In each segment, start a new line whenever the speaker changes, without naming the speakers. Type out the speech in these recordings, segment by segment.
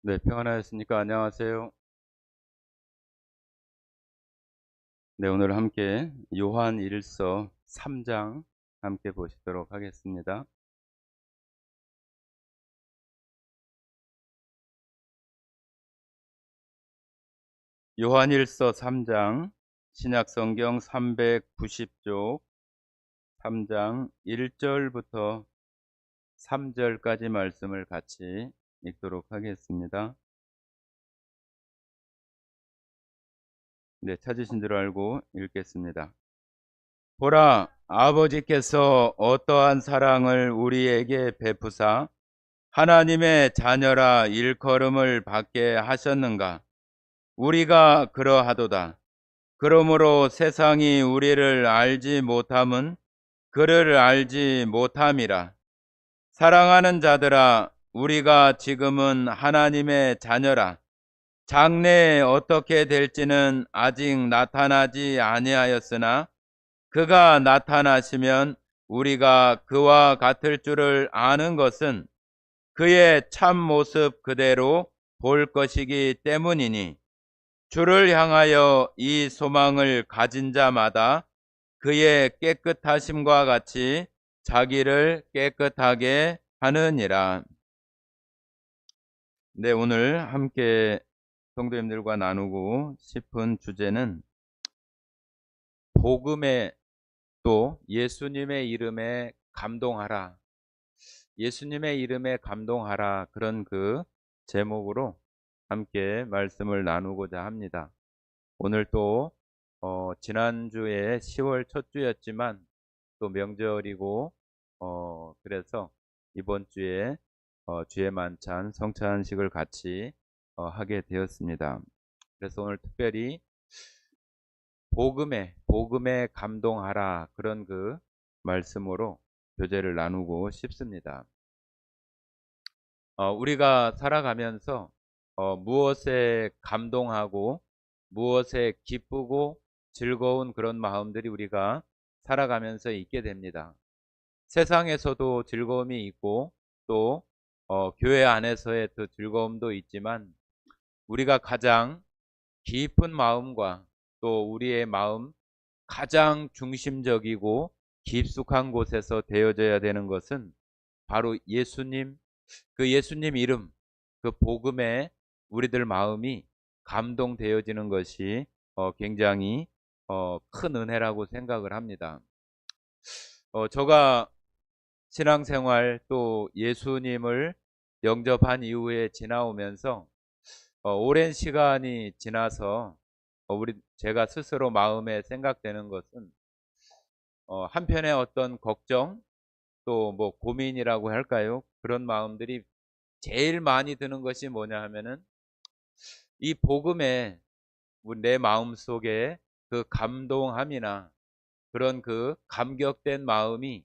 네, 평안하셨습니까? 안녕하세요. 네, 오늘 함께 요한 1서 3장 함께 보시도록 하겠습니다. 요한 1서 3장 신약 성경 390쪽 3장 1절부터 3절까지 말씀을 같이 읽도록 하겠습니다. 네, 찾으신 줄 알고 읽겠습니다. 보라, 아버지께서 어떠한 사랑을 우리에게 베푸사 하나님의 자녀라 일컬음을 받게 하셨는가? 우리가 그러하도다. 그러므로 세상이 우리를 알지 못함은 그를 알지 못함이라. 사랑하는 자들아, 우리가 지금은 하나님의 자녀라. 장래에 어떻게 될지는 아직 나타나지 아니하였으나 그가 나타나시면 우리가 그와 같을 줄을 아는 것은 그의 참 모습 그대로 볼 것이기 때문이니 주를 향하여 이 소망을 가진 자마다 그의 깨끗하심과 같이 자기를 깨끗하게 하느니라. 네, 오늘 함께 성도님들과 나누고 싶은 주제는 복음에 또 예수님의 이름에 감동하라. 예수님의 이름에 감동하라. 그런 그 제목으로 함께 말씀을 나누고자 합니다. 오늘 또 지난주에 10월 첫 주였지만 또 명절이고 그래서 이번 주에 주의 만찬 성찬식을 같이 하게 되었습니다. 그래서 오늘 특별히 복음에 감동하라 그런 그 말씀으로 교제를 나누고 싶습니다. 우리가 살아가면서 무엇에 감동하고 무엇에 기쁘고 즐거운 그런 마음들이 우리가 살아가면서 있게 됩니다. 세상에서도 즐거움이 있고 또 교회 안에서의 또 즐거움도 있지만 우리가 가장 깊은 마음과 또 우리의 마음 가장 중심적이고 깊숙한 곳에서 되어져야 되는 것은 바로 예수님, 그 예수님 이름, 그 복음에 우리들 마음이 감동되어지는 것이 굉장히 큰 은혜라고 생각을 합니다. 제가 신앙생활 또 예수님을 영접한 이후에 지나오면서 오랜 시간이 지나서 제가 스스로 마음에 생각되는 것은 한편의 어떤 걱정 또 뭐 고민이라고 할까요? 그런 마음들이 제일 많이 드는 것이 뭐냐 하면은 이 복음에 내 마음 속에 그 감동함이나 그런 그 감격된 마음이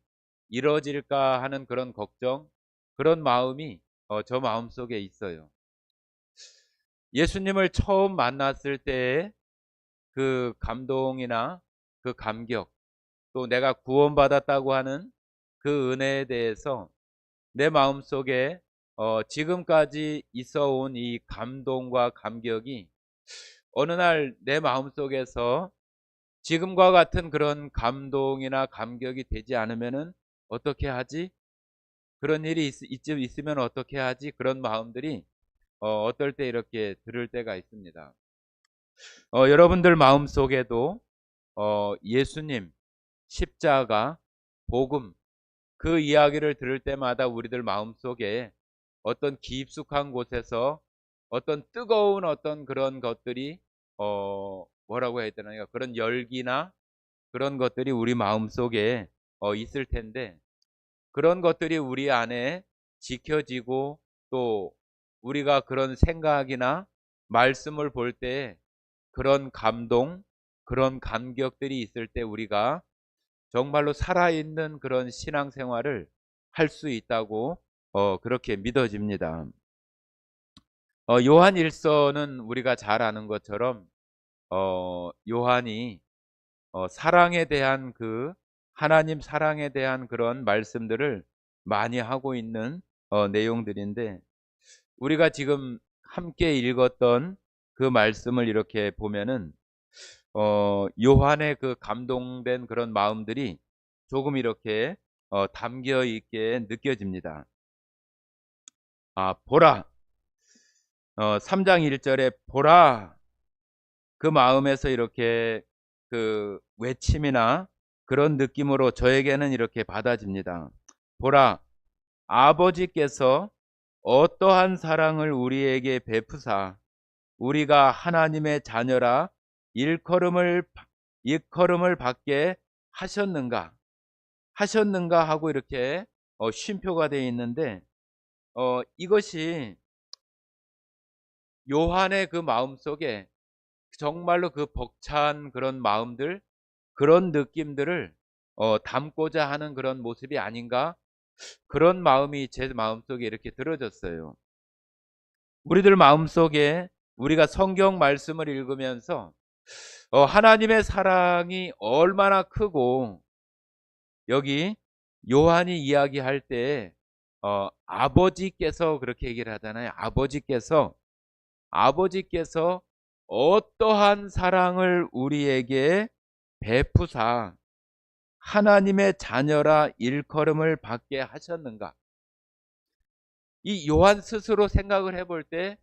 이루어질까 하는 그런 걱정, 그런 마음이 저 마음 속에 있어요. 예수님을 처음 만났을 때의 그 감동이나 그 감격, 또 내가 구원받았다고 하는 그 은혜에 대해서 내 마음 속에 지금까지 있어 온 이 감동과 감격이 어느 날 내 마음 속에서 지금과 같은 그런 감동이나 감격이 되지 않으면은 어떻게 하지? 그런 일이 있으면 어떻게 하지? 그런 마음들이 어떨 때 이렇게 들을 때가 있습니다. 여러분들 마음 속에도 예수님, 십자가, 복음 그 이야기를 들을 때마다 우리들 마음 속에 어떤 깊숙한 곳에서 어떤 뜨거운 어떤 그런 것들이 뭐라고 해야 되나요? 그런 열기나 그런 것들이 우리 마음 속에 있을 텐데 그런 것들이 우리 안에 지켜지고 또 우리가 그런 생각이나 말씀을 볼 때 그런 감동, 그런 감격들이 있을 때 우리가 정말로 살아있는 그런 신앙생활을 할 수 있다고 그렇게 믿어집니다. 요한 1서는 우리가 잘 아는 것처럼 요한이 사랑에 대한 그 하나님 사랑에 대한 그런 말씀들을 많이 하고 있는 내용들인데 우리가 지금 함께 읽었던 그 말씀을 이렇게 보면은 요한의 그 감동된 그런 마음들이 조금 이렇게 담겨 있게 느껴집니다. 보라. 3장 1절에 보라. 그 마음에서 이렇게 그 외침이나 그런 느낌으로 저에게는 이렇게 받아집니다. 보라. 아버지께서 어떠한 사랑을 우리에게 베푸사 우리가 하나님의 자녀라 일컬음을 받게 하셨는가 하고 이렇게 쉼표가 되어 있는데 이것이 요한의 그 마음속에 정말로 그 벅찬 그런 마음들 그런 느낌들을 담고자 하는 그런 모습이 아닌가 그런 마음이 제 마음속에 이렇게 들어졌어요. 우리들 마음속에 우리가 성경 말씀을 읽으면서 하나님의 사랑이 얼마나 크고 여기 요한이 이야기할 때 아버지께서 그렇게 얘기를 하잖아요. 아버지께서 어떠한 사랑을 우리에게 베푸사 하나님의 자녀라 일컬음을 받게 하셨는가. 이 요한 스스로 생각을 해볼 때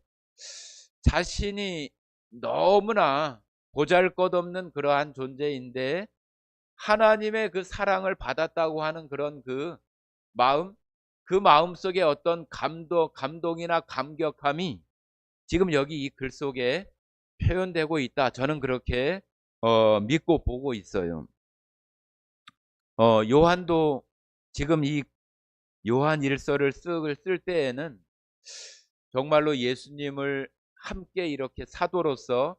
자신이 너무나 보잘것없는 그러한 존재인데 하나님의 그 사랑을 받았다고 하는 그런 그 마음 속에 어떤 감동이나 감격함이 지금 여기 이 글 속에 표현되고 있다. 저는 그렇게 믿고 보고 있어요. 요한도 지금 이 요한 일서를 쓸 때에는 정말로 예수님을 함께 이렇게 사도로서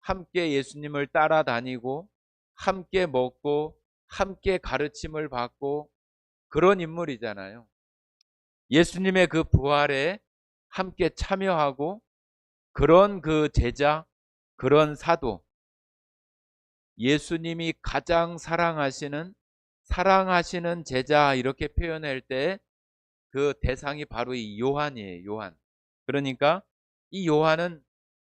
함께 예수님을 따라다니고 함께 먹고 함께 가르침을 받고 그런 인물이잖아요. 예수님의 그 부활에 함께 참여하고 그런 그 제자, 그런 사도, 예수님이 가장 사랑하시는 제자 이렇게 표현할 때 그 대상이 바로 이 요한이에요. 요한. 그러니까 이 요한은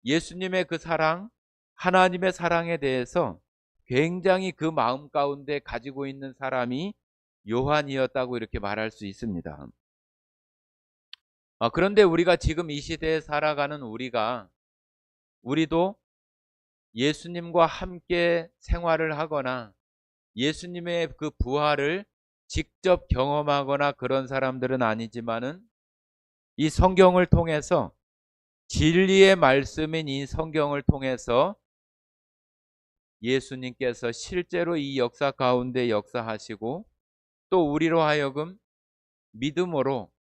예수님의 그 사랑, 하나님의 사랑에 대해서 굉장히 그 마음 가운데 가지고 있는 사람이 요한이었다고 이렇게 말할 수 있습니다. 그런데 우리가 지금 이 시대에 살아가는 우리도 예수님과 함께 생활을 하거나 예수님의 그 부활을 직접 경험하거나 그런 사람들은 아니지만은 이 성경을 통해서 진리의 말씀인 이 성경을 통해서 예수님께서 실제로 이 역사 가운데 역사하시고 또 우리로 하여금 믿음으로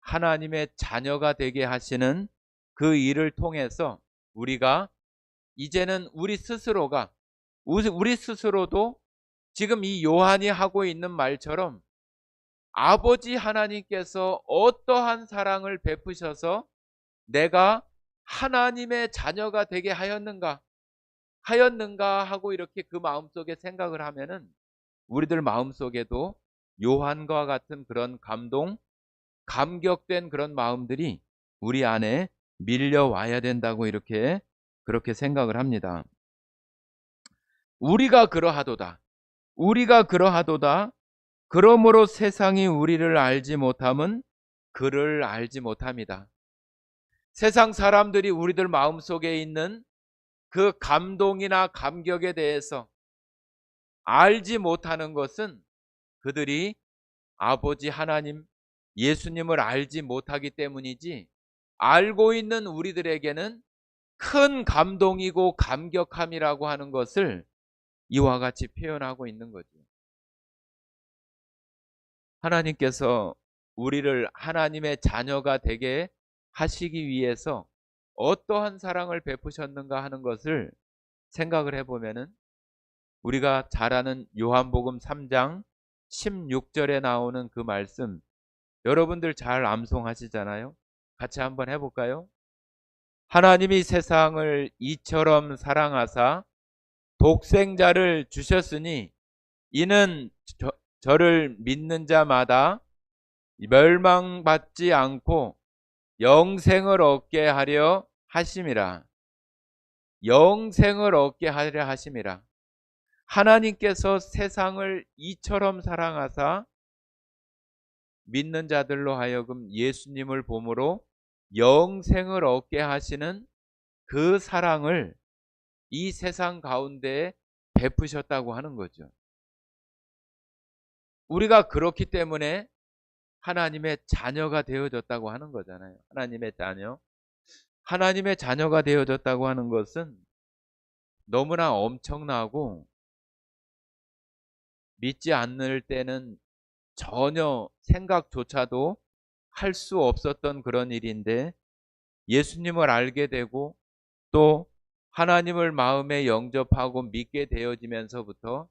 하나님의 자녀가 되게 하시는 그 일을 통해서 우리가 이제는 우리 스스로도 지금 이 요한이 하고 있는 말처럼 아버지 하나님께서 어떠한 사랑을 베푸셔서 내가 하나님의 자녀가 되게 하였는가 하고 이렇게 그 마음속에 생각을 하면은 우리들 마음속에도 요한과 같은 그런 감격된 그런 마음들이 우리 안에 밀려와야 된다고 그렇게 생각을 합니다. 우리가 그러하도다. 그러므로 세상이 우리를 알지 못함은 그를 알지 못합니다. 세상 사람들이 우리들 마음속에 있는 그 감동이나 감격에 대해서 알지 못하는 것은 그들이 아버지 하나님 예수님을 알지 못하기 때문이지 알고 있는 우리들에게는 큰 감동이고 감격함이라고 하는 것을 이와 같이 표현하고 있는 거죠. 하나님께서 우리를 하나님의 자녀가 되게 하시기 위해서 어떠한 사랑을 베푸셨는가 하는 것을 생각을 해보면은 우리가 잘 아는 요한복음 3장 16절에 나오는 그 말씀 여러분들 잘 암송하시잖아요. 같이 한번 해볼까요? 하나님이 세상을 이처럼 사랑하사 독생자를 주셨으니 이는 저를 믿는 자마다 멸망받지 않고 영생을 얻게 하려 하심이라. 영생을 얻게 하려 하심이라. 하나님께서 세상을 이처럼 사랑하사 믿는 자들로 하여금 예수님을 보므로 영생을 얻게 하시는 그 사랑을 이 세상 가운데 베푸셨다고 하는 거죠. 우리가 그렇기 때문에 하나님의 자녀가 되어졌다고 하는 거잖아요. 하나님의 자녀. 하나님의 자녀가 되어졌다고 하는 것은 너무나 엄청나고 믿지 않을 때는 전혀 생각조차도 할 수 없었던 그런 일인데, 예수님을 알게 되고 또 하나님을 마음에 영접하고 믿게 되어지면서부터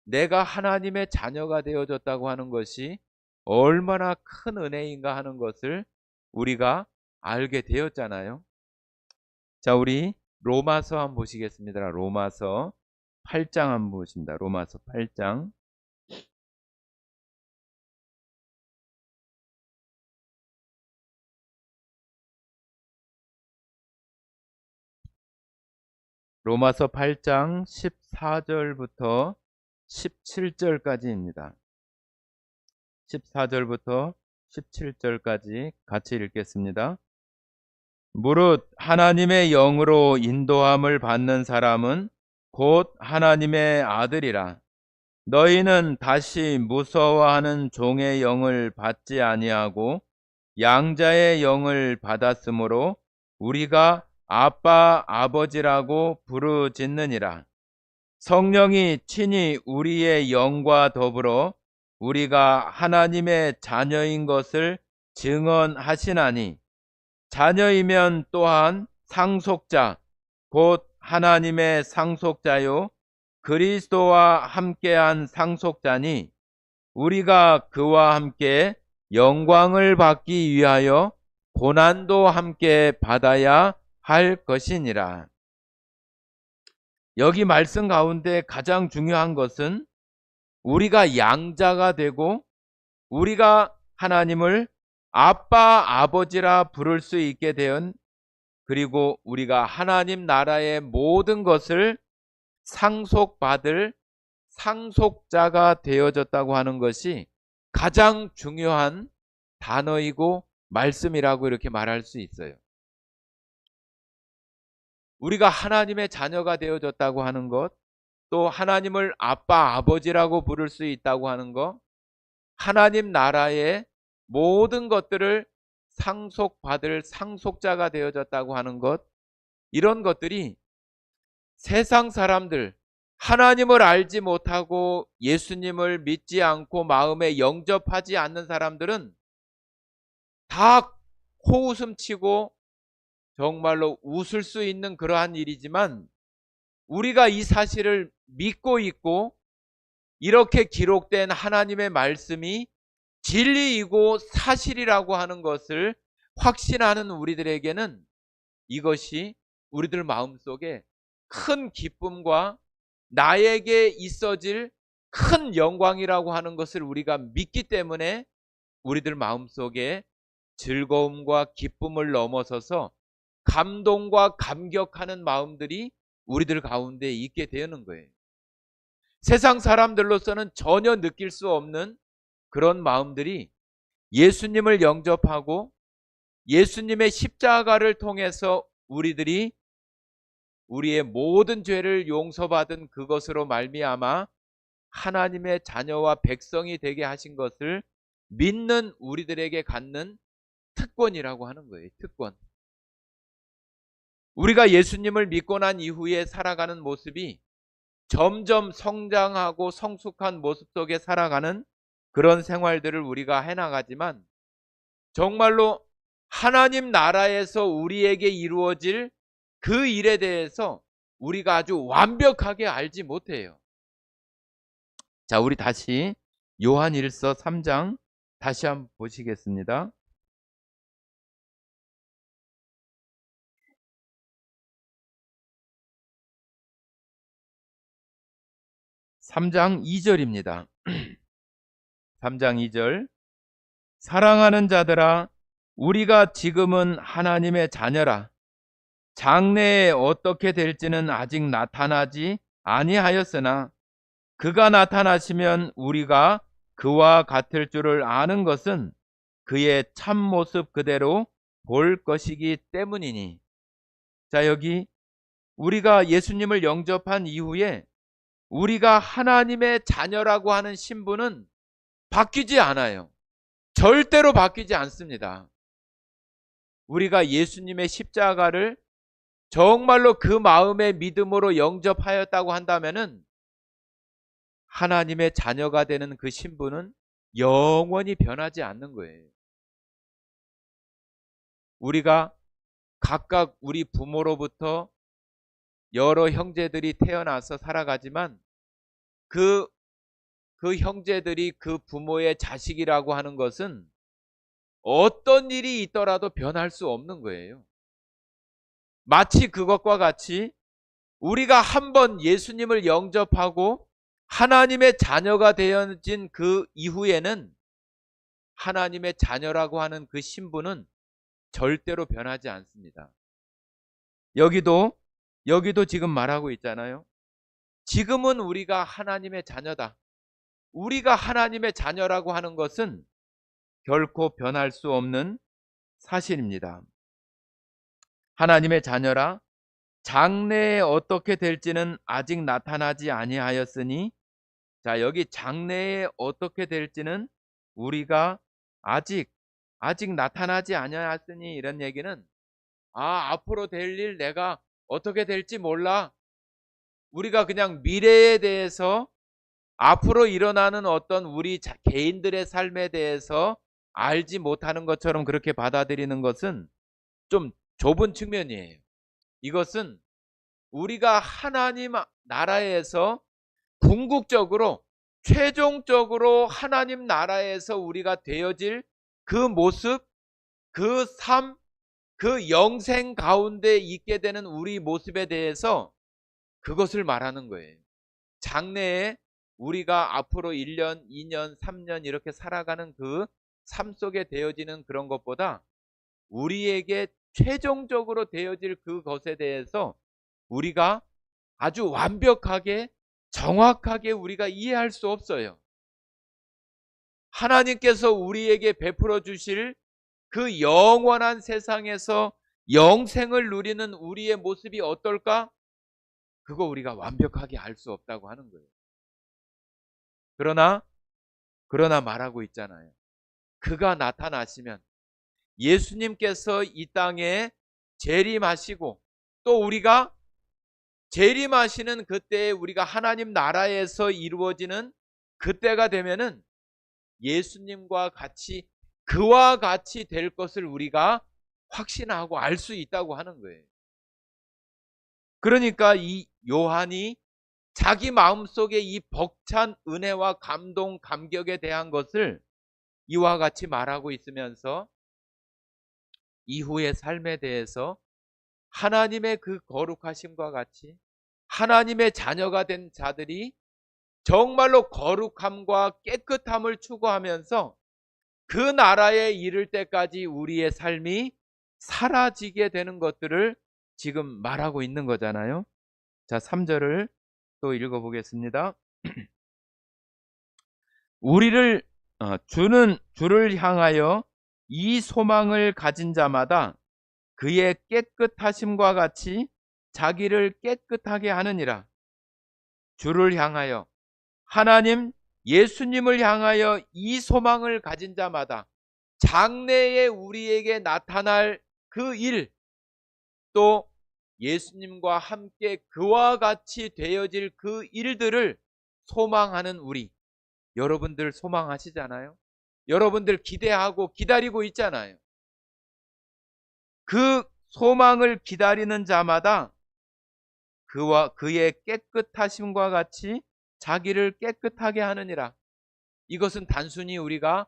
내가 하나님의 자녀가 되어졌다고 하는 것이 얼마나 큰 은혜인가 하는 것을 우리가 알게 되었잖아요. 자, 우리 로마서 한번 보시겠습니다. 로마서 8장 한번 보십니다. 로마서 8장. 로마서 8장 14절부터 17절까지입니다. 14절부터 17절까지 같이 읽겠습니다. 무릇 하나님의 영으로 인도함을 받는 사람은 곧 하나님의 아들이라. 너희는 다시 무서워하는 종의 영을 받지 아니하고 양자의 영을 받았으므로 우리가 아빠 아버지라고 부르짖느니라. 성령이 친히 우리의 영과 더불어 우리가 하나님의 자녀인 것을 증언하시나니, 자녀이면 또한 상속자 곧 하나님의 상속자요 그리스도와 함께한 상속자니, 우리가 그와 함께 영광을 받기 위하여 고난도 함께 받아야 할 것이니라. 여기 말씀 가운데 가장 중요한 것은 우리가 양자가 되고 우리가 하나님을 아빠 아버지라 부를 수 있게 된, 그리고 우리가 하나님 나라의 모든 것을 상속받을 상속자가 되어졌다고 하는 것이 가장 중요한 단어이고 말씀이라고 이렇게 말할 수 있어요. 우리가 하나님의 자녀가 되어졌다고 하는 것, 또 하나님을 아빠 아버지라고 부를 수 있다고 하는 것, 하나님 나라의 모든 것들을 상속받을 상속자가 되어졌다고 하는 것, 이런 것들이 세상 사람들, 하나님을 알지 못하고 예수님을 믿지 않고 마음에 영접하지 않는 사람들은 다 코웃음 치고 정말로 웃을 수 있는 그러한 일이지만, 우리가 이 사실을 믿고 있고 이렇게 기록된 하나님의 말씀이 진리이고 사실이라고 하는 것을 확신하는 우리들에게는 이것이 우리들 마음속에 큰 기쁨과 나에게 있어질 큰 영광이라고 하는 것을 우리가 믿기 때문에 우리들 마음속에 즐거움과 기쁨을 넘어서서 감동과 감격하는 마음들이 우리들 가운데 있게 되는 거예요. 세상 사람들로서는 전혀 느낄 수 없는 그런 마음들이 예수님을 영접하고 예수님의 십자가를 통해서 우리들이 우리의 모든 죄를 용서받은 그것으로 말미암아 하나님의 자녀와 백성이 되게 하신 것을 믿는 우리들에게 갖는 특권이라고 하는 거예요. 특권. 우리가 예수님을 믿고 난 이후에 살아가는 모습이 점점 성장하고 성숙한 모습 속에 살아가는 그런 생활들을 우리가 해나가지만, 정말로 하나님 나라에서 우리에게 이루어질 그 일에 대해서 우리가 아주 완벽하게 알지 못해요. 자, 우리 다시 요한일서 3장 다시 한번 보시겠습니다. 3장 2절입니다. 3장 2절. 사랑하는 자들아, 우리가 지금은 하나님의 자녀라. 장래에 어떻게 될지는 아직 나타나지 아니하였으나 그가 나타나시면 우리가 그와 같을 줄을 아는 것은 그의 참모습 그대로 볼 것이기 때문이니. 자, 여기 우리가 예수님을 영접한 이후에 우리가 하나님의 자녀라고 하는 신분은 바뀌지 않아요. 절대로 바뀌지 않습니다. 우리가 예수님의 십자가를 정말로 그 마음의 믿음으로 영접하였다고 한다면은 하나님의 자녀가 되는 그 신분은 영원히 변하지 않는 거예요. 우리가 각각 우리 부모로부터 여러 형제들이 태어나서 살아가지만 그 형제들이 그 부모의 자식이라고 하는 것은 어떤 일이 있더라도 변할 수 없는 거예요. 마치 그것과 같이 우리가 한번 예수님을 영접하고 하나님의 자녀가 되어진 그 이후에는 하나님의 자녀라고 하는 그 신분은 절대로 변하지 않습니다. 여기도 지금 말하고 있잖아요. 지금은 우리가 하나님의 자녀다. 우리가 하나님의 자녀라고 하는 것은 결코 변할 수 없는 사실입니다. 하나님의 자녀라. 장래에 어떻게 될지는 아직 나타나지 아니하였으니, 자, 여기 장래에 어떻게 될지는 우리가 아직 나타나지 아니하였으니, 이런 얘기는 앞으로 될 일 내가 어떻게 될지 몰라. 우리가 그냥 미래에 대해서 앞으로 일어나는 어떤 우리 개인들의 삶에 대해서 알지 못하는 것처럼 그렇게 받아들이는 것은 좀 좁은 측면이에요. 이것은 우리가 하나님 나라에서 궁극적으로 최종적으로 하나님 나라에서 우리가 되어질 그 모습, 그 삶, 그 영생 가운데 있게 되는 우리 모습에 대해서 그것을 말하는 거예요. 장래에 우리가 앞으로 1년, 2년, 3년 이렇게 살아가는 그 삶 속에 되어지는 그런 것보다 우리에게 최종적으로 되어질 그것에 대해서 우리가 아주 완벽하게 정확하게 우리가 이해할 수 없어요. 하나님께서 우리에게 베풀어 주실 그 영원한 세상에서 영생을 누리는 우리의 모습이 어떨까? 그거 우리가 완벽하게 알 수 없다고 하는 거예요. 그러나 말하고 있잖아요. 그가 나타나시면, 예수님께서 이 땅에 재림하시고 또 우리가 재림하시는 그때에 우리가 하나님 나라에서 이루어지는 그때가 되면은 예수님과 같이 그와 같이 될 것을 우리가 확신하고 알 수 있다고 하는 거예요. 그러니까 이 요한이 자기 마음속에 이 벅찬 은혜와 감동, 감격에 대한 것을 이와 같이 말하고 있으면서 이후의 삶에 대해서 하나님의 그 거룩하심과 같이 하나님의 자녀가 된 자들이 정말로 거룩함과 깨끗함을 추구하면서 그 나라에 이를 때까지 우리의 삶이 사라지게 되는 것들을 지금 말하고 있는 거잖아요. 자, 3절을 또 읽어보겠습니다. 우리를 주를 향하여 이 소망을 가진 자마다 그의 깨끗하심과 같이 자기를 깨끗하게 하느니라. 주를 향하여, 하나님 예수님을 향하여 이 소망을 가진 자마다 장래에 우리에게 나타날 그 일, 또 예수님과 함께 그와 같이 되어질 그 일들을 소망하는 우리, 여러분들 소망하시잖아요. 여러분들 기대하고 기다리고 있잖아요. 그 소망을 기다리는 자마다 그의 깨끗하심과 같이 자기를 깨끗하게 하느니라. 이것은 단순히 우리가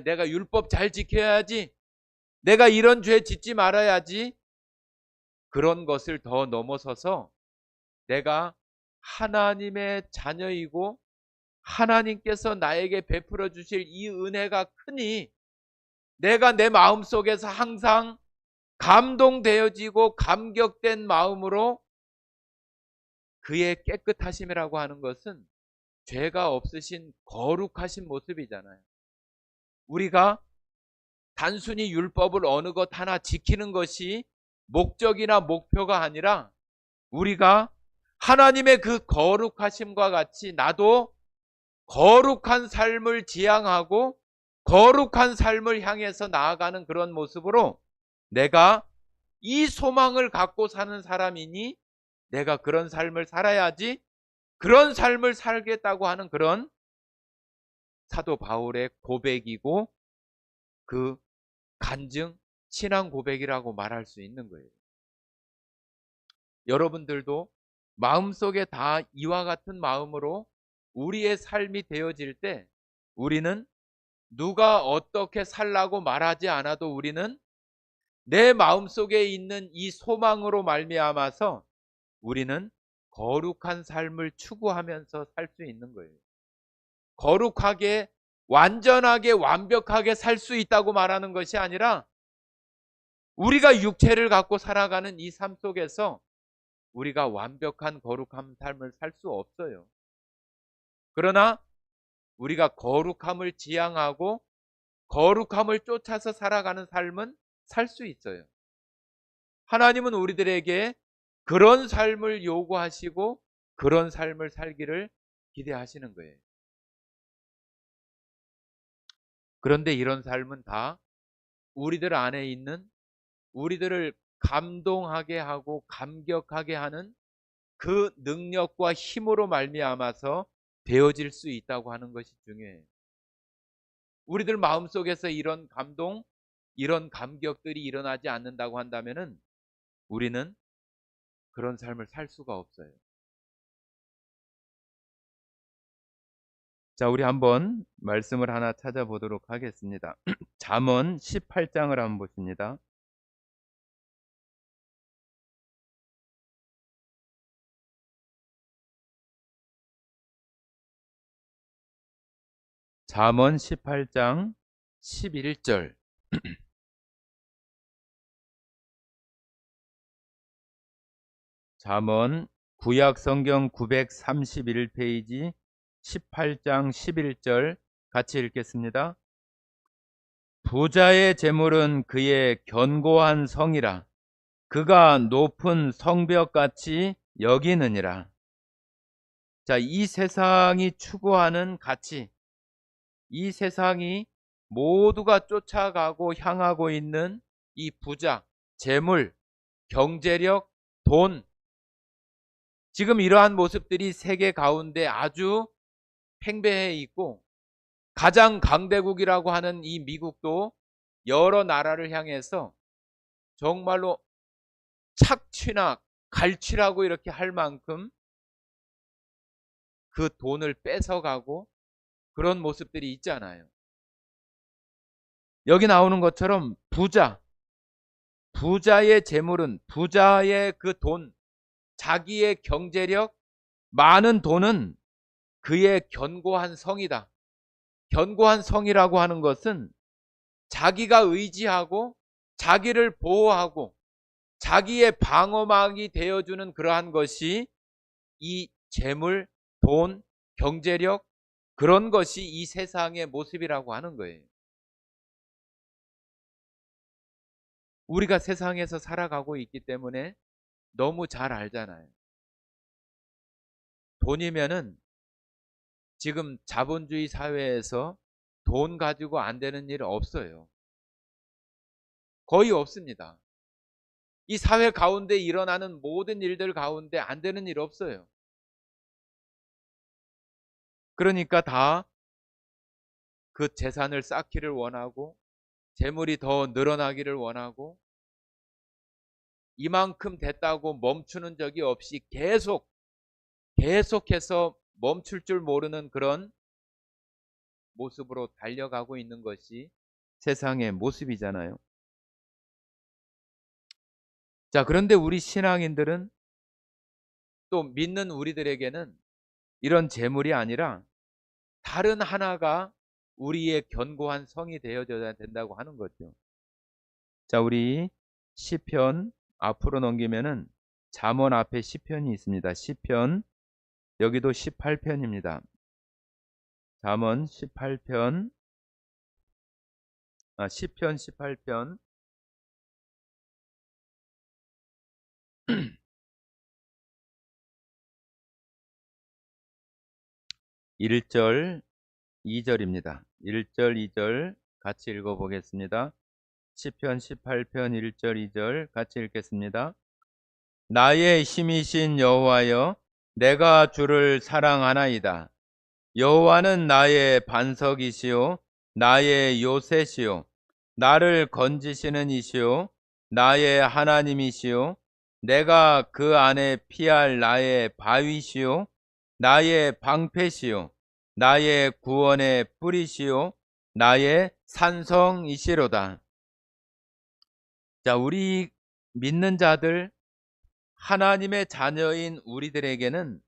내가 율법 잘 지켜야지, 내가 이런 죄 짓지 말아야지, 그런 것을 더 넘어서서 내가 하나님의 자녀이고 하나님께서 나에게 베풀어 주실 이 은혜가 크니 내가 내 마음속에서 항상 감동되어지고 감격된 마음으로 그의 깨끗하심이라고 하는 것은 죄가 없으신 거룩하신 모습이잖아요. 우리가 단순히 율법을 어느 것 하나 지키는 것이 목적이나 목표가 아니라 우리가 하나님의 그 거룩하심과 같이 나도 거룩한 삶을 지향하고 거룩한 삶을 향해서 나아가는 그런 모습으로 내가 이 소망을 갖고 사는 사람이니 내가 그런 삶을 살아야지, 그런 삶을 살겠다고 하는 그런 사도 바울의 고백이고 그 간증, 신앙 고백이라고 말할 수 있는 거예요. 여러분들도 마음속에 다 이와 같은 마음으로 우리의 삶이 되어질 때 우리는 누가 어떻게 살라고 말하지 않아도 우리는 내 마음속에 있는 이 소망으로 말미암아서 우리는 거룩한 삶을 추구하면서 살 수 있는 거예요. 거룩하게, 완전하게, 완벽하게 살 수 있다고 말하는 것이 아니라 우리가 육체를 갖고 살아가는 이 삶 속에서 우리가 완벽한 거룩한 삶을 살 수 없어요. 그러나 우리가 거룩함을 지향하고 거룩함을 쫓아서 살아가는 삶은 살 수 있어요. 하나님은 우리들에게 그런 삶을 요구하시고 그런 삶을 살기를 기대하시는 거예요. 그런데 이런 삶은 다 우리들 안에 있는, 우리들을 감동하게 하고 감격하게 하는 그 능력과 힘으로 말미암아서 되어질 수 있다고 하는 것이 중요해요. 우리들 마음속에서 이런 감동, 이런 감격들이 일어나지 않는다고 한다면은 우리는 그런 삶을 살 수가 없어요. 자, 우리 한번 말씀을 하나 찾아보도록 하겠습니다. 잠언 18장을 한번 보십니다. 잠언 18장 11절. 잠언 구약 성경 931페이지 18장 11절 같이 읽겠습니다. 부자의 재물은 그의 견고한 성이라 그가 높은 성벽같이 여기느니라. 자, 이 세상이 추구하는 가치, 이 세상이 모두가 쫓아가고 향하고 있는 이 부자, 재물, 경제력, 돈, 지금 이러한 모습들이 세계 가운데 아주 팽배해 있고 가장 강대국이라고 하는 이 미국도 여러 나라를 향해서 정말로 착취나 갈취라고 이렇게 할 만큼 그 돈을 뺏어가고 그런 모습들이 있잖아요. 여기 나오는 것처럼 부자의 재물은, 부자의 그 돈, 자기의 경제력, 많은 돈은 그의 견고한 성이다. 견고한 성이라고 하는 것은 자기가 의지하고 자기를 보호하고 자기의 방어막이 되어주는 그러한 것이 이 재물, 돈, 경제력, 그런 것이 이 세상의 모습이라고 하는 거예요. 우리가 세상에서 살아가고 있기 때문에 너무 잘 알잖아요. 돈이면은 지금 자본주의 사회에서 돈 가지고 안 되는 일 없어요. 거의 없습니다. 이 사회 가운데 일어나는 모든 일들 가운데 안 되는 일 없어요. 그러니까 다 그 재산을 쌓기를 원하고 재물이 더 늘어나기를 원하고 이만큼 됐다고 멈추는 적이 없이 계속해서 멈출 줄 모르는 그런 모습으로 달려가고 있는 것이 세상의 모습이잖아요. 자, 그런데 우리 신앙인들은 또 믿는 우리들에게는 이런 재물이 아니라 다른 하나가 우리의 견고한 성이 되어져야 된다고 하는 거죠. 자, 우리 시편 앞으로 넘기면은 잠언 앞에 시편이 있습니다. 시편 여기도 18편입니다. 잠언 18편 시편 18편 1절 2절입니다. 1절 2절 같이 읽어보겠습니다. 시편 18편 1절 2절 같이 읽겠습니다. 나의 힘이신 여호와여, 내가 주를 사랑하나이다. 여호와는 나의 반석이시요 나의 요새시요 나를 건지시는 이시요 나의 하나님이시요 내가 그 안에 피할 나의 바위시요 나의 방패시요 나의 구원의 뿌리시요 나의 산성이시로다. 자, 우리 믿는 자들, 하나님의 자녀인 우리들에게는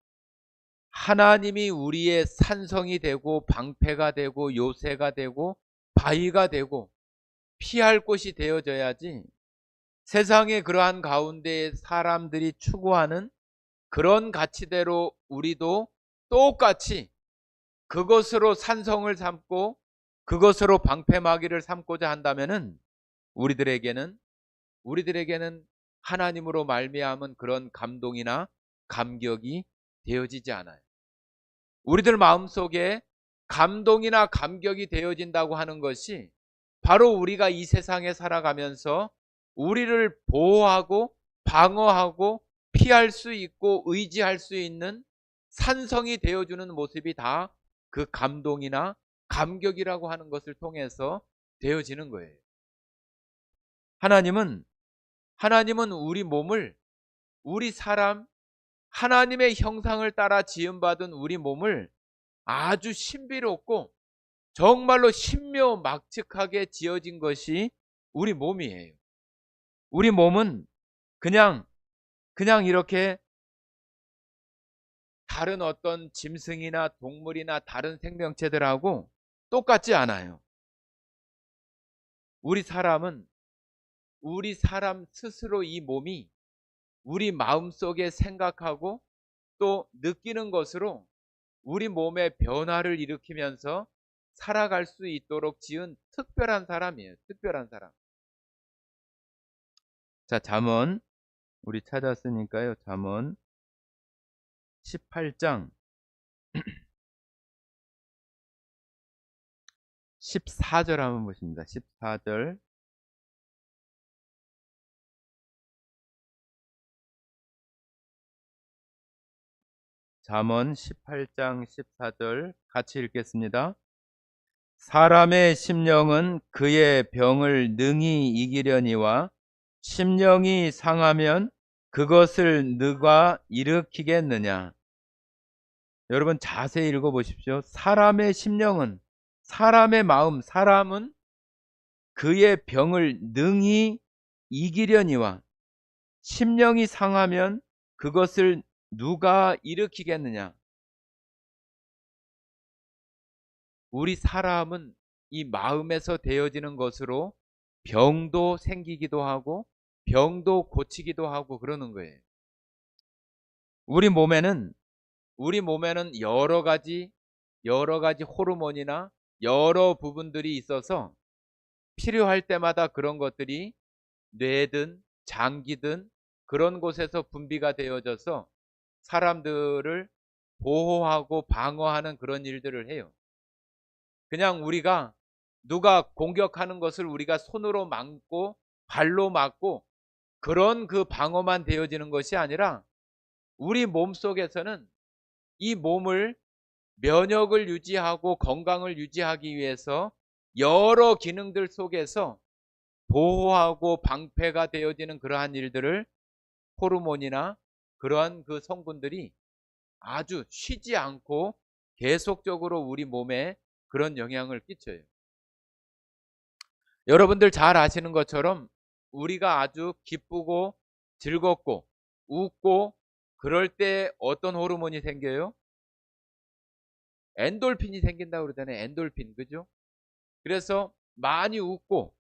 하나님이 우리의 산성이 되고 방패가 되고 요새가 되고 바위가 되고 피할 곳이 되어져야지, 세상의 그러한 가운데 사람들이 추구하는 그런 가치대로 우리도 똑같이 그것으로 산성을 삼고 그것으로 방패막이를 삼고자 한다면은 우리들에게는 하나님으로 말미암은 그런 감동이나 감격이 되어지지 않아요. 우리들 마음속에 감동이나 감격이 되어진다고 하는 것이 바로 우리가 이 세상에 살아가면서 우리를 보호하고 방어하고 피할 수 있고 의지할 수 있는 산성이 되어주는 모습이 다 그 감동이나 감격이라고 하는 것을 통해서 되어지는 거예요. 하나님은 우리 몸을, 우리 사람, 하나님의 형상을 따라 지음받은 우리 몸을 아주 신비롭고 정말로 신묘막측하게 지어진 것이 우리 몸이에요. 우리 몸은 그냥 이렇게 다른 어떤 짐승이나 동물이나 다른 생명체들하고 똑같지 않아요. 우리 사람 스스로 이 몸이 우리 마음속에 생각하고 또 느끼는 것으로 우리 몸의 변화를 일으키면서 살아갈 수 있도록 지은 특별한 사람이에요. 특별한 사람. 자, 잠언 우리 찾았으니까요. 잠언 18장 14절 한번 보십니다. 14절. 잠언 18장 14절 같이 읽겠습니다. 사람의 심령은 그의 병을 능히 이기려니와 심령이 상하면 그것을 누가 일으키겠느냐. 여러분 자세히 읽어보십시오. 사람의 심령은, 사람의 마음, 사람은 그의 병을 능히 이기려니와 심령이 상하면 그것을 누가 일으키겠느냐. 우리 사람은 이 마음에서 되어지는 것으로 병도 생기기도 하고 병도 고치기도 하고 그러는 거예요. 우리 몸에는 여러 가지 호르몬이나 여러 부분들이 있어서 필요할 때마다 그런 것들이 뇌든 장기든 그런 곳에서 분비가 되어져서 사람들을 보호하고 방어하는 그런 일들을 해요. 그냥 우리가 누가 공격하는 것을 우리가 손으로 막고 발로 막고 그런 그 방어만 되어지는 것이 아니라 우리 몸속에서는 이 몸을 면역을 유지하고 건강을 유지하기 위해서 여러 기능들 속에서 보호하고 방패가 되어지는 그러한 일들을 호르몬이나 그러한 그 성분들이 아주 쉬지 않고 계속적으로 우리 몸에 그런 영향을 끼쳐요. 여러분들 잘 아시는 것처럼 우리가 아주 기쁘고 즐겁고 웃고 그럴 때 어떤 호르몬이 생겨요? 엔돌핀이 생긴다고 그러잖아요. 엔돌핀, 그죠? 그래서 많이 웃고,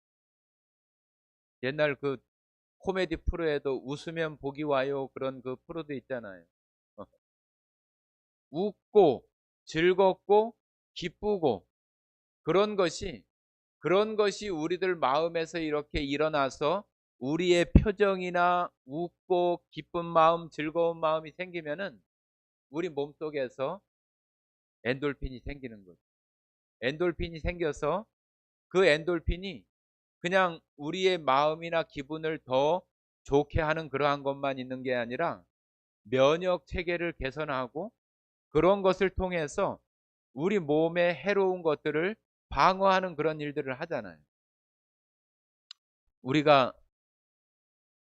옛날 그 코미디 프로에도 웃으면 복이 와요 그런 그 프로도 있잖아요. 어, 웃고 즐겁고 기쁘고 그런 것이 우리들 마음에서 이렇게 일어나서 우리의 표정이나 웃고 기쁜 마음, 즐거운 마음이 생기면은 우리 몸속에서 엔돌핀이 생기는 거죠. 엔돌핀이 생겨서 그 엔돌핀이 그냥 우리의 마음이나 기분을 더 좋게 하는 그러한 것만 있는 게 아니라 면역 체계를 개선하고 그런 것을 통해서 우리 몸에 해로운 것들을 방어하는 그런 일들을 하잖아요. 우리가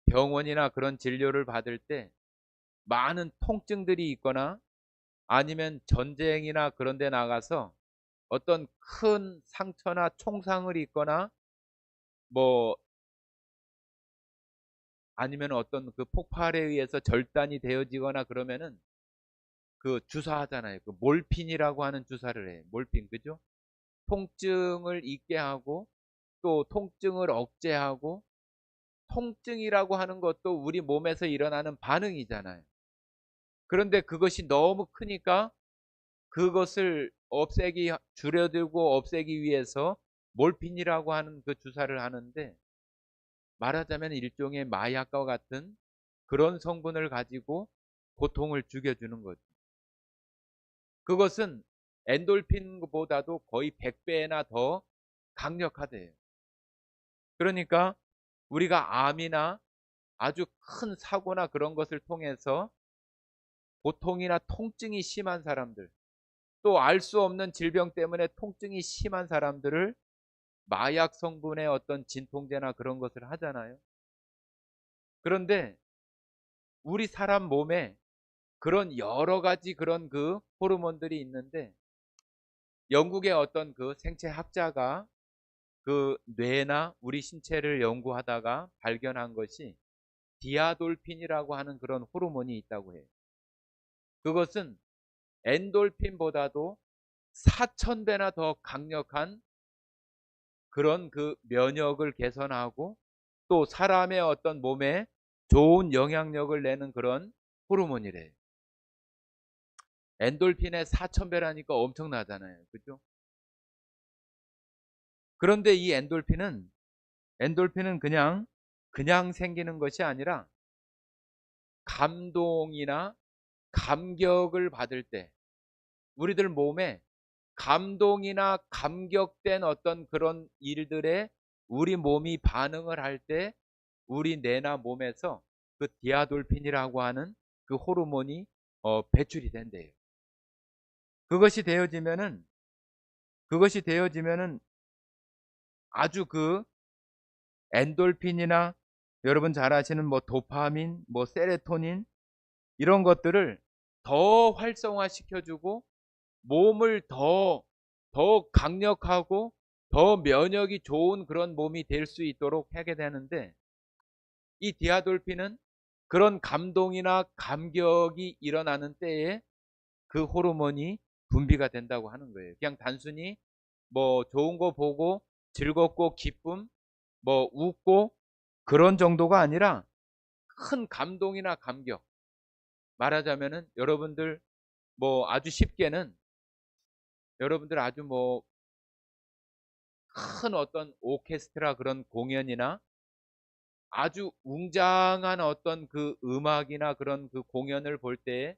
병원이나 그런 진료를 받을 때 많은 통증들이 있거나 아니면 전쟁이나 그런 데 나가서 어떤 큰 상처나 총상을 입거나 뭐 아니면 어떤 그 폭발에 의해서 절단이 되어지거나 그러면은 그 주사하잖아요. 그 몰핀이라고 하는 주사를 해요. 몰핀, 그죠? 통증을 잊게 하고 또 통증을 억제하고, 통증이라고 하는 것도 우리 몸에서 일어나는 반응이잖아요. 그런데 그것이 너무 크니까 그것을 줄여들고 없애기 위해서 몰핀이라고 하는 그 주사를 하는데, 말하자면 일종의 마약과 같은 그런 성분을 가지고 고통을 죽여주는 거죠. 그것은 엔돌핀보다도 거의 100배나 더 강력하대요. 그러니까 우리가 암이나 아주 큰 사고나 그런 것을 통해서 고통이나 통증이 심한 사람들, 또 알 수 없는 질병 때문에 통증이 심한 사람들을 마약 성분의 어떤 진통제나 그런 것을 하잖아요. 그런데 우리 사람 몸에 그런 여러 가지 그런 그 호르몬들이 있는데, 영국의 어떤 그 생체학자가 그 뇌나 우리 신체를 연구하다가 발견한 것이 디아돌핀이라고 하는 그런 호르몬이 있다고 해요. 그것은 엔돌핀보다도 4,000배나 더 강력한 그런 그 면역을 개선하고 또 사람의 어떤 몸에 좋은 영향력을 내는 그런 호르몬이래요. 엔돌핀의 4,000배라니까 엄청나잖아요. 그죠? 그런데 이 엔돌핀은 그냥 생기는 것이 아니라 감동이나 감격을 받을 때 우리들 몸에 감동이나 감격된 어떤 그런 일들에 우리 몸이 반응을 할 때 우리 뇌나 몸에서 그 디아돌핀이라고 하는 그 호르몬이 배출이 된대요. 그것이 되어지면은 그것이 되어지면은 아주 그 엔돌핀이나 여러분 잘 아시는 뭐 도파민, 뭐 세로토닌 이런 것들을 더 활성화시켜주고 몸을 더 강력하고 더 면역이 좋은 그런 몸이 될 수 있도록 하게 되는데, 이 디아돌핀은 그런 감동이나 감격이 일어나는 때에 그 호르몬이 분비가 된다고 하는 거예요. 그냥 단순히 뭐 좋은 거 보고 즐겁고 기쁨, 뭐 웃고 그런 정도가 아니라 큰 감동이나 감격. 말하자면은 여러분들 뭐 아주 쉽게는 여러분들 아주 뭐 큰 어떤 오케스트라 그런 공연이나 아주 웅장한 어떤 그 음악이나 그런 그 공연을 볼 때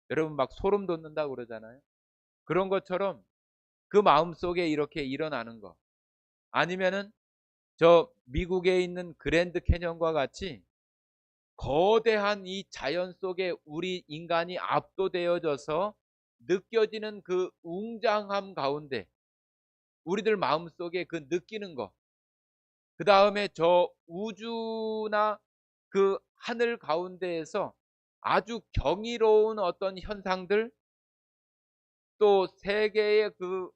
여러분 막 소름 돋는다고 그러잖아요. 그런 것처럼 그 마음속에 이렇게 일어나는 거. 아니면은 저 미국에 있는 그랜드 캐년과 같이 거대한 이 자연 속에 우리 인간이 압도되어져서 느껴지는 그 웅장함 가운데 우리들 마음속에 그 느끼는 거, 그 다음에 저 우주나 그 하늘 가운데에서 아주 경이로운 어떤 현상들, 또 세계의 그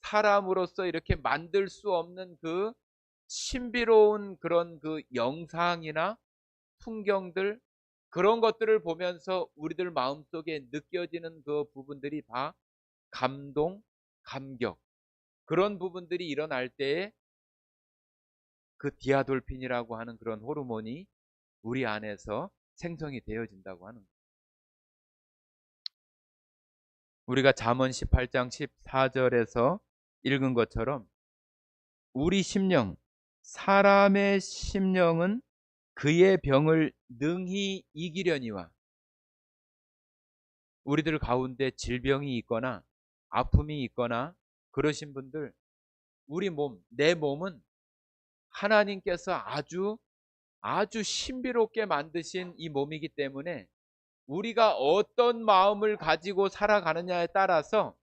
사람으로서 이렇게 만들 수 없는 그 신비로운 그런 그 영상이나 풍경들, 그런 것들을 보면서 우리들 마음속에 느껴지는 그 부분들이 다 감동, 감격, 그런 부분들이 일어날 때에 그 디아돌핀이라고 하는 그런 호르몬이 우리 안에서 생성이 되어진다고 하는 거예요. 우리가 잠언 18장 14절에서 읽은 것처럼 우리 심령, 사람의 심령은 그의 병을 능히 이기려니와, 우리들 가운데 질병이 있거나 아픔이 있거나 그러신 분들, 우리 몸, 내 몸은 하나님께서 아주 신비롭게 만드신 이 몸이기 때문에 우리가 어떤 마음을 가지고 살아가느냐에 따라서,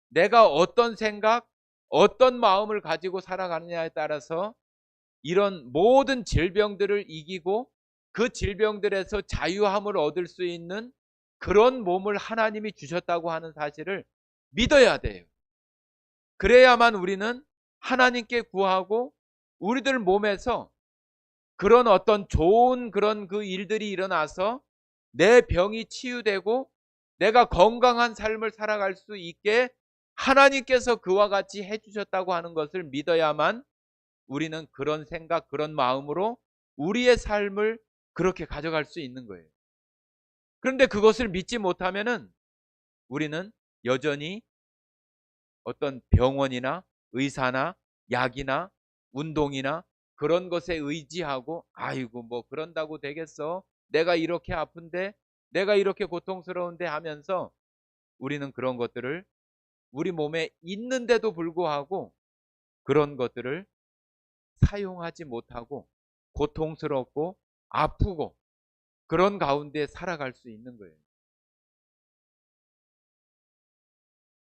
내가 어떤 생각, 어떤 마음을 가지고 살아가느냐에 따라서 이런 모든 질병들을 이기고 그 질병들에서 자유함을 얻을 수 있는 그런 몸을 하나님이 주셨다고 하는 사실을 믿어야 돼요. 그래야만 우리는 하나님께 구하고 우리들 몸에서 그런 어떤 좋은 그런 그 일들이 일어나서 내 병이 치유되고 내가 건강한 삶을 살아갈 수 있게 하나님께서 그와 같이 해주셨다고 하는 것을 믿어야만 우리는 그런 생각, 그런 마음으로 우리의 삶을 그렇게 가져갈 수 있는 거예요. 그런데 그것을 믿지 못하면은 우리는 여전히 어떤 병원이나 의사나 약이나 운동이나 그런 것에 의지하고, 아이고 뭐 그런다고 되겠어, 내가 이렇게 아픈데, 내가 이렇게 고통스러운데 하면서 우리는 그런 것들을 우리 몸에 있는데도 불구하고 그런 것들을 사용하지 못하고 고통스럽고 아프고 그런 가운데 살아갈 수 있는 거예요.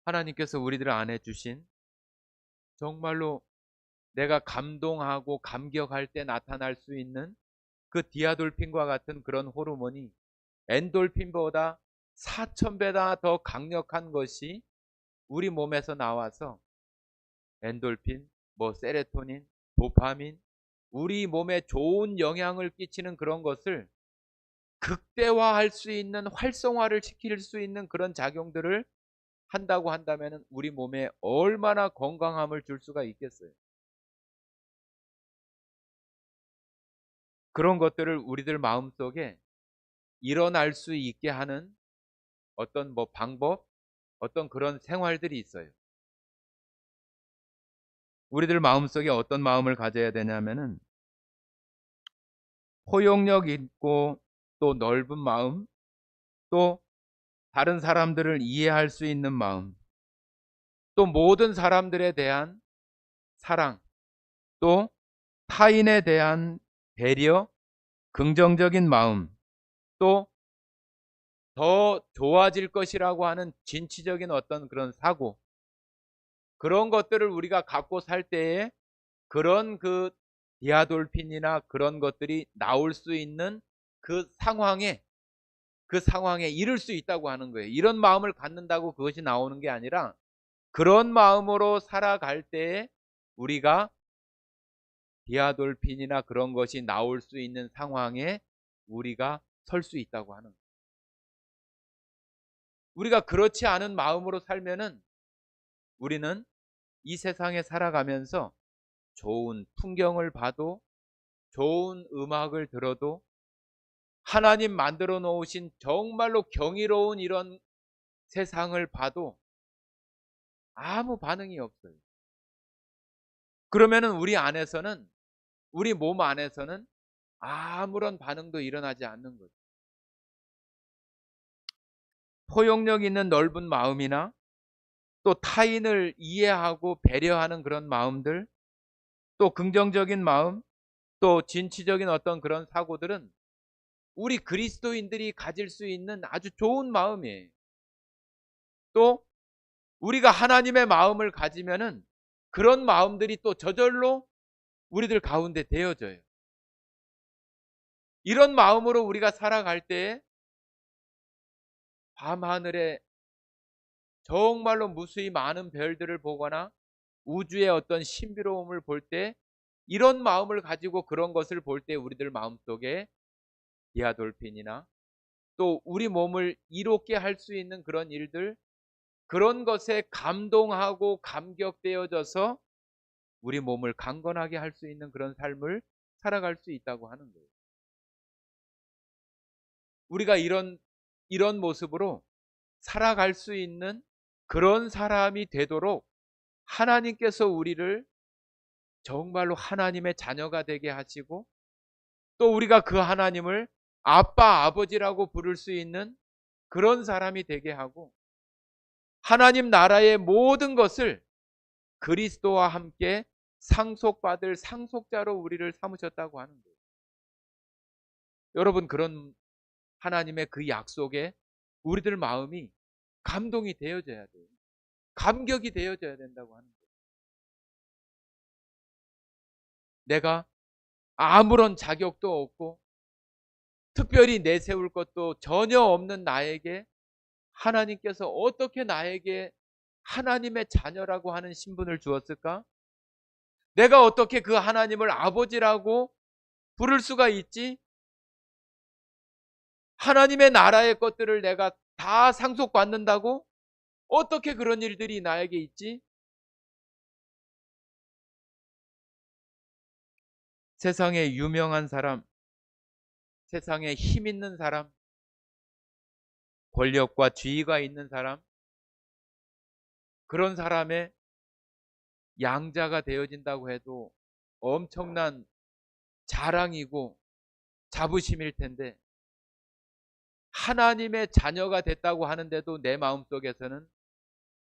하나님께서 우리들 안에 주신, 정말로 내가 감동하고 감격할 때 나타날 수 있는 그 디아돌핀과 같은 그런 호르몬이 엔돌핀보다 4,000배나 더 강력한 것이 우리 몸에서 나와서 엔돌핀, 뭐 세로토닌, 도파민, 우리 몸에 좋은 영향을 끼치는 그런 것을 극대화할 수 있는, 활성화를 시킬 수 있는 그런 작용들을 한다고 한다면 우리 몸에 얼마나 건강함을 줄 수가 있겠어요. 그런 것들을 우리들 마음속에 일어날 수 있게 하는 어떤 뭐 방법, 어떤 그런 생활들이 있어요. 우리들 마음속에 어떤 마음을 가져야 되냐면은 포용력 있고 또 넓은 마음, 또 다른 사람들을 이해할 수 있는 마음, 또 모든 사람들에 대한 사랑, 또 타인에 대한 배려, 긍정적인 마음, 또 더 좋아질 것이라고 하는 진취적인 어떤 그런 사고, 그런 것들을 우리가 갖고 살 때에 그런 그 디아돌핀이나 그런 것들이 나올 수 있는 그 상황에 이를 수 있다고 하는 거예요. 이런 마음을 갖는다고 그것이 나오는 게 아니라 그런 마음으로 살아갈 때에 우리가 디아돌핀이나 그런 것이 나올 수 있는 상황에 우리가 설 수 있다고 하는 거예요. 우리가 그렇지 않은 마음으로 살면은 우리는 이 세상에 살아가면서 좋은 풍경을 봐도, 좋은 음악을 들어도, 하나님 만들어 놓으신 정말로 경이로운 이런 세상을 봐도 아무 반응이 없어요. 그러면은 우리 몸 안에서는 아무런 반응도 일어나지 않는 거죠. 포용력 있는 넓은 마음이나 또 타인을 이해하고 배려하는 그런 마음들, 또 긍정적인 마음, 또 진취적인 어떤 그런 사고들은 우리 그리스도인들이 가질 수 있는 아주 좋은 마음이에요. 또 우리가 하나님의 마음을 가지면은 그런 마음들이 또 저절로 우리들 가운데 되어져요. 이런 마음으로 우리가 살아갈 때에 밤하늘에 정말로 무수히 많은 별들을 보거나 우주의 어떤 신비로움을 볼 때, 이런 마음을 가지고 그런 것을 볼 때 우리들 마음속에 디아돌핀이나 또 우리 몸을 이롭게 할 수 있는 그런 일들, 그런 것에 감동하고 감격되어져서 우리 몸을 강건하게 할 수 있는 그런 삶을 살아갈 수 있다고 하는 거예요. 우리가 이런 모습으로 살아갈 수 있는 그런 사람이 되도록 하나님께서 우리를 정말로 하나님의 자녀가 되게 하시고, 또 우리가 그 하나님을 아빠, 아버지라고 부를 수 있는 그런 사람이 되게 하고, 하나님 나라의 모든 것을 그리스도와 함께 상속받을 상속자로 우리를 삼으셨다고 하는 거예요. 여러분, 그런 하나님의 그 약속에 우리들 마음이 감동이 되어져야 돼요. 감격이 되어져야 된다고 하는 거예요. 내가 아무런 자격도 없고 특별히 내세울 것도 전혀 없는 나에게 하나님께서 어떻게 나에게 하나님의 자녀라고 하는 신분을 주었을까? 내가 어떻게 그 하나님을 아버지라고 부를 수가 있지? 하나님의 나라의 것들을 내가 다 상속받는다고? 어떻게 그런 일들이 나에게 있지? 세상에 유명한 사람, 세상에 힘 있는 사람, 권력과 지위가 있는 사람, 그런 사람의 양자가 되어진다고 해도 엄청난 자랑이고 자부심일 텐데, 하나님의 자녀가 됐다고 하는데도 내 마음속에서는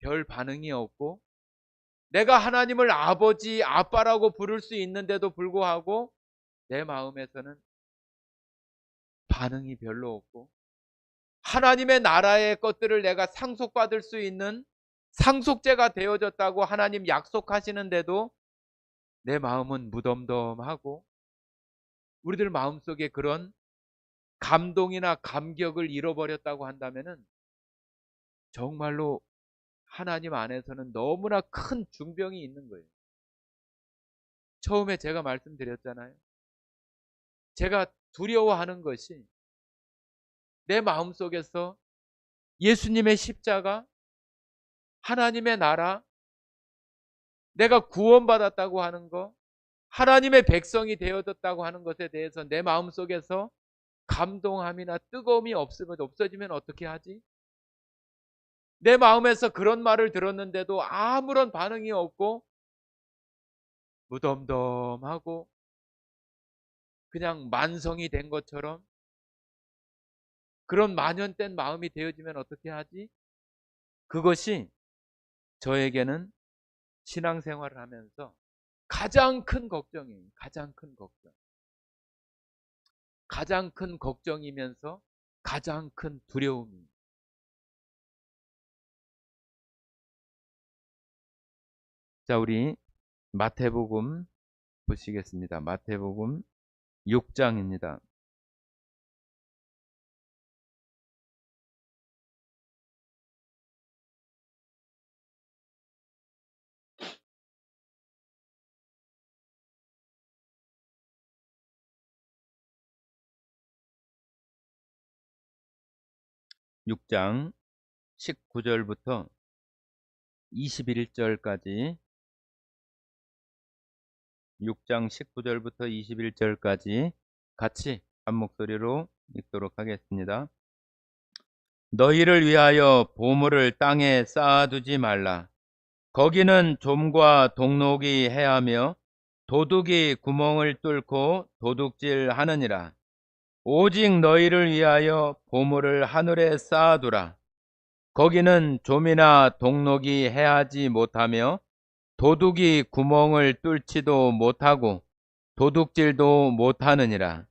별 반응이 없고, 내가 하나님을 아버지, 아빠라고 부를 수 있는데도 불구하고 내 마음에서는 반응이 별로 없고, 하나님의 나라의 것들을 내가 상속받을 수 있는 상속제가 되어졌다고 하나님 약속하시는데도 내 마음은 무덤덤하고, 우리들 마음속에 그런 감동이나 감격을 잃어버렸다고 한다면은 정말로 하나님 안에서는 너무나 큰 중병이 있는 거예요. 처음에 제가 말씀드렸잖아요. 제가 두려워하는 것이 내 마음속에서 예수님의 십자가, 하나님의 나라, 내가 구원받았다고 하는 것, 하나님의 백성이 되어졌다고 하는 것에 대해서 내 마음속에서 감동함이나 뜨거움이 없어지면 어떻게 하지? 내 마음에서 그런 말을 들었는데도 아무런 반응이 없고 무덤덤하고 그냥 만성이 된 것처럼 그런 만연된 마음이 되어지면 어떻게 하지? 그것이 저에게는 신앙생활을 하면서 가장 큰 걱정이에요. 가장 큰 걱정. 가장 큰 걱정이면서 가장 큰 두려움이에요. 자, 우리 마태복음 보시겠습니다. 마태복음 6장입니다. 육 장 19절부터 21절까지, 6장 19절부터 21절까지 같이 한 목소리로 읽도록 하겠습니다. 너희를 위하여 보물을 땅에 쌓아두지 말라. 거기는 좀과 동록이 해하며 도둑이 구멍을 뚫고 도둑질 하느니라. 오직 너희를 위하여 보물을 하늘에 쌓아두라. 거기는 좀이나 동록이 해하지 못하며 도둑이 구멍을 뚫지도 못하고 도둑질도 못하느니라.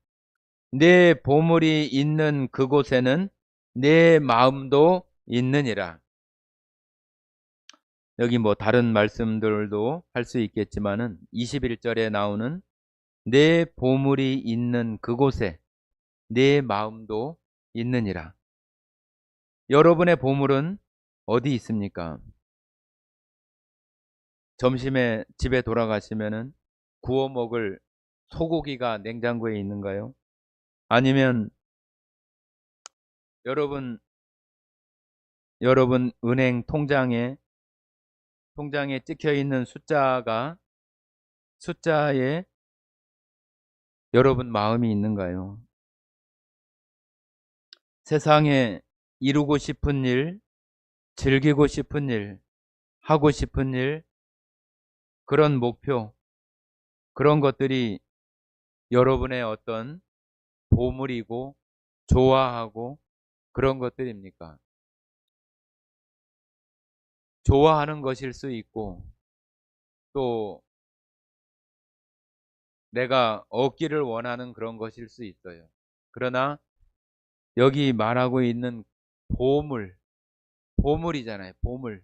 내 보물이 있는 그곳에는 내 마음도 있느니라. 여기 뭐 다른 말씀들도 할 수 있겠지만은 21절에 나오는 내 보물이 있는 그곳에 내 마음도 있느니라. 여러분의 보물은 어디 있습니까? 점심에 집에 돌아가시면은 구워 먹을 소고기가 냉장고에 있는가요? 아니면 여러분 여러분 은행 통장에 찍혀 있는 숫자에 여러분 마음이 있는가요? 세상에 이루고 싶은 일, 즐기고 싶은 일, 하고 싶은 일, 그런 목표, 그런 것들이 여러분의 어떤 보물이고 좋아하고 그런 것들입니까? 좋아하는 것일 수 있고 또 내가 얻기를 원하는 그런 것일 수 있어요. 그러나 여기 말하고 있는 보물이잖아요. 보물.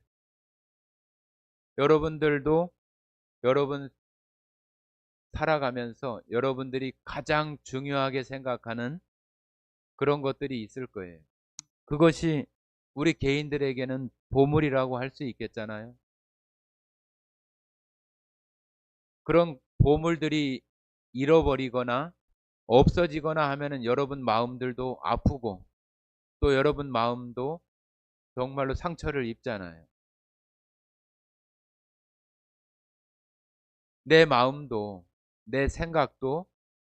여러분들도 여러분 살아가면서 여러분들이 가장 중요하게 생각하는 그런 것들이 있을 거예요. 그것이 우리 개인들에게는 보물이라고 할 수 있겠잖아요. 그런 보물들이 잃어버리거나 없어지거나 하면은 여러분 마음들도 아프고 또 여러분 마음도 정말로 상처를 입잖아요. 내 마음도 내 생각도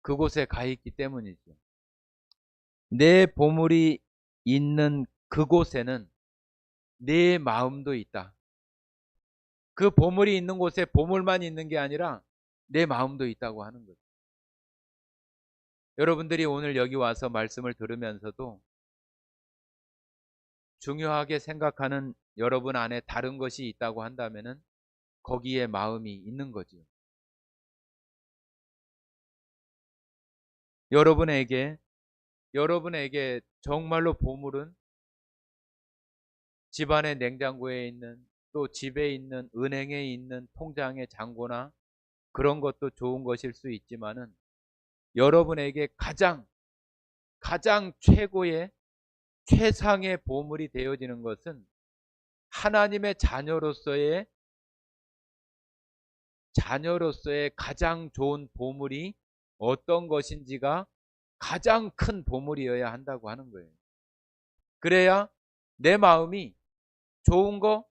그곳에 가 있기 때문이죠. 내 보물이 있는 그곳에는 내 마음도 있다. 그 보물이 있는 곳에 보물만 있는 게 아니라 내 마음도 있다고 하는 거죠. 여러분들이 오늘 여기 와서 말씀을 들으면서도 중요하게 생각하는 여러분 안에 다른 것이 있다고 한다면은 거기에 마음이 있는 거죠. 여러분에게 정말로 보물은 집안의 냉장고에 있는 또 집에 있는 은행에 있는 통장의 잔고나 그런 것도 좋은 것일 수 있지만은 여러분에게 가장 최고의 최상의 보물이 되어지는 것은 하나님의 자녀로서의 가장 좋은 보물이 어떤 것인지가 가장 큰 보물이어야 한다고 하는 거예요. 그래야 내 마음이 좋은 거,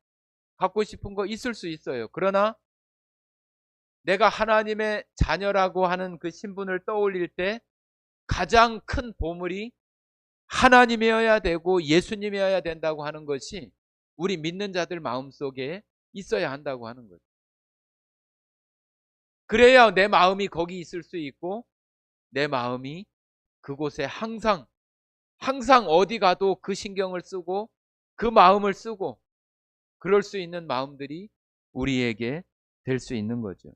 갖고 싶은 거 있을 수 있어요. 그러나 내가 하나님의 자녀라고 하는 그 신분을 떠올릴 때 가장 큰 보물이 하나님이어야 되고 예수님이어야 된다고 하는 것이 우리 믿는 자들 마음속에 있어야 한다고 하는 거죠. 그래야 내 마음이 거기 있을 수 있고 내 마음이 그곳에 항상 어디 가도 그 신경을 쓰고 그 마음을 쓰고 그럴 수 있는 마음들이 우리에게 될 수 있는 거죠.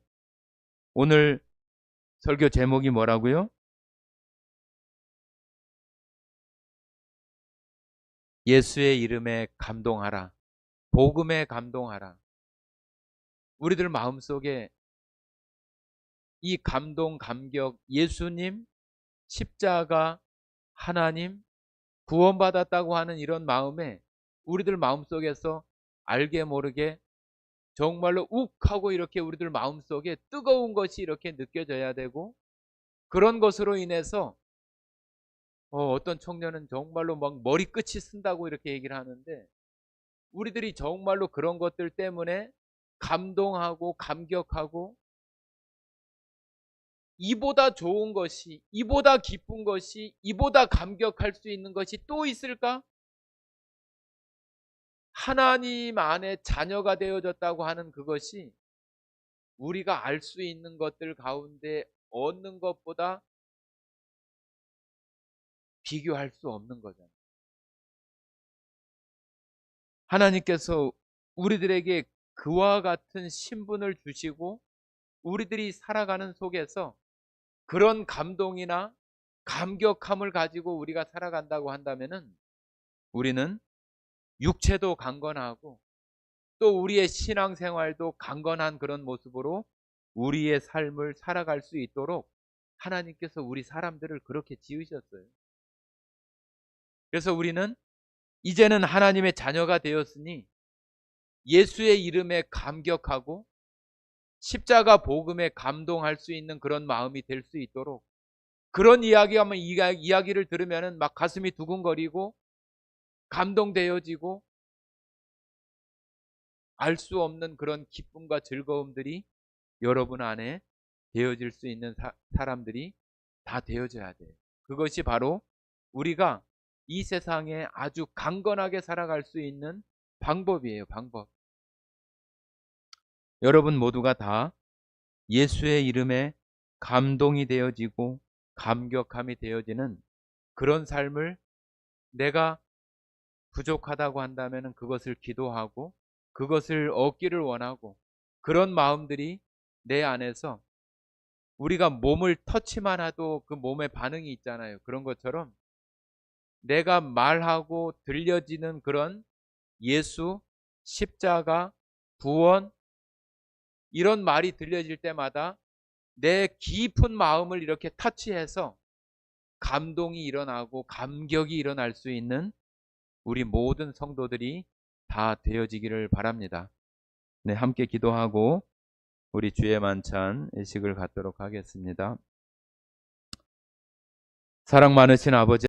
오늘 설교 제목이 뭐라고요? 예수의 이름에 감동하라. 복음에 감동하라. 우리들 마음속에 이 감동, 감격, 예수님, 십자가, 하나님, 구원받았다고 하는 이런 마음에 우리들 마음속에서 알게 모르게 정말로 욱하고 이렇게 우리들 마음속에 뜨거운 것이 이렇게 느껴져야 되고 그런 것으로 인해서 어떤 청년은 정말로 막 머리끝이 쓴다고 이렇게 얘기를 하는데 우리들이 정말로 그런 것들 때문에 감동하고 감격하고 이보다 좋은 것이, 이보다 기쁜 것이, 이보다 감격할 수 있는 것이 또 있을까? 하나님 안에 자녀가 되어졌다고 하는 그것이 우리가 알 수 있는 것들 가운데 얻는 것보다 비교할 수 없는 거잖아요. 하나님께서 우리들에게 그와 같은 신분을 주시고 우리들이 살아가는 속에서 그런 감동이나 감격함을 가지고 우리가 살아간다고 한다면은 우리는 육체도 강건하고 또 우리의 신앙생활도 강건한 그런 모습으로 우리의 삶을 살아갈 수 있도록 하나님께서 우리 사람들을 그렇게 지으셨어요. 그래서 우리는 이제는 하나님의 자녀가 되었으니 예수의 이름에 감격하고 십자가 복음에 감동할 수 있는 그런 마음이 될 수 있도록 그런 이야기를 들으면은 막 가슴이 두근거리고 감동되어지고 알 수 없는 그런 기쁨과 즐거움들이 여러분 안에 되어질 수 있는 사람들이 다 되어져야 돼요. 그것이 바로 우리가 이 세상에 아주 강건하게 살아갈 수 있는 방법이에요. 방법. 여러분 모두가 다 예수의 이름에 감동이 되어지고 감격함이 되어지는 그런 삶을, 내가 부족하다고 한다면 그것을 기도하고 그것을 얻기를 원하고, 그런 마음들이 내 안에서, 우리가 몸을 터치만 해도 그 몸에 반응이 있잖아요. 그런 것처럼 내가 말하고 들려지는 그런 예수, 십자가, 구원, 이런 말이 들려질 때마다 내 깊은 마음을 이렇게 터치해서 감동이 일어나고 감격이 일어날 수 있는 우리 모든 성도들이 다 되어지기를 바랍니다. 네, 함께 기도하고 우리 주의 만찬 의식을 갖도록 하겠습니다. 사랑 많으신 아버지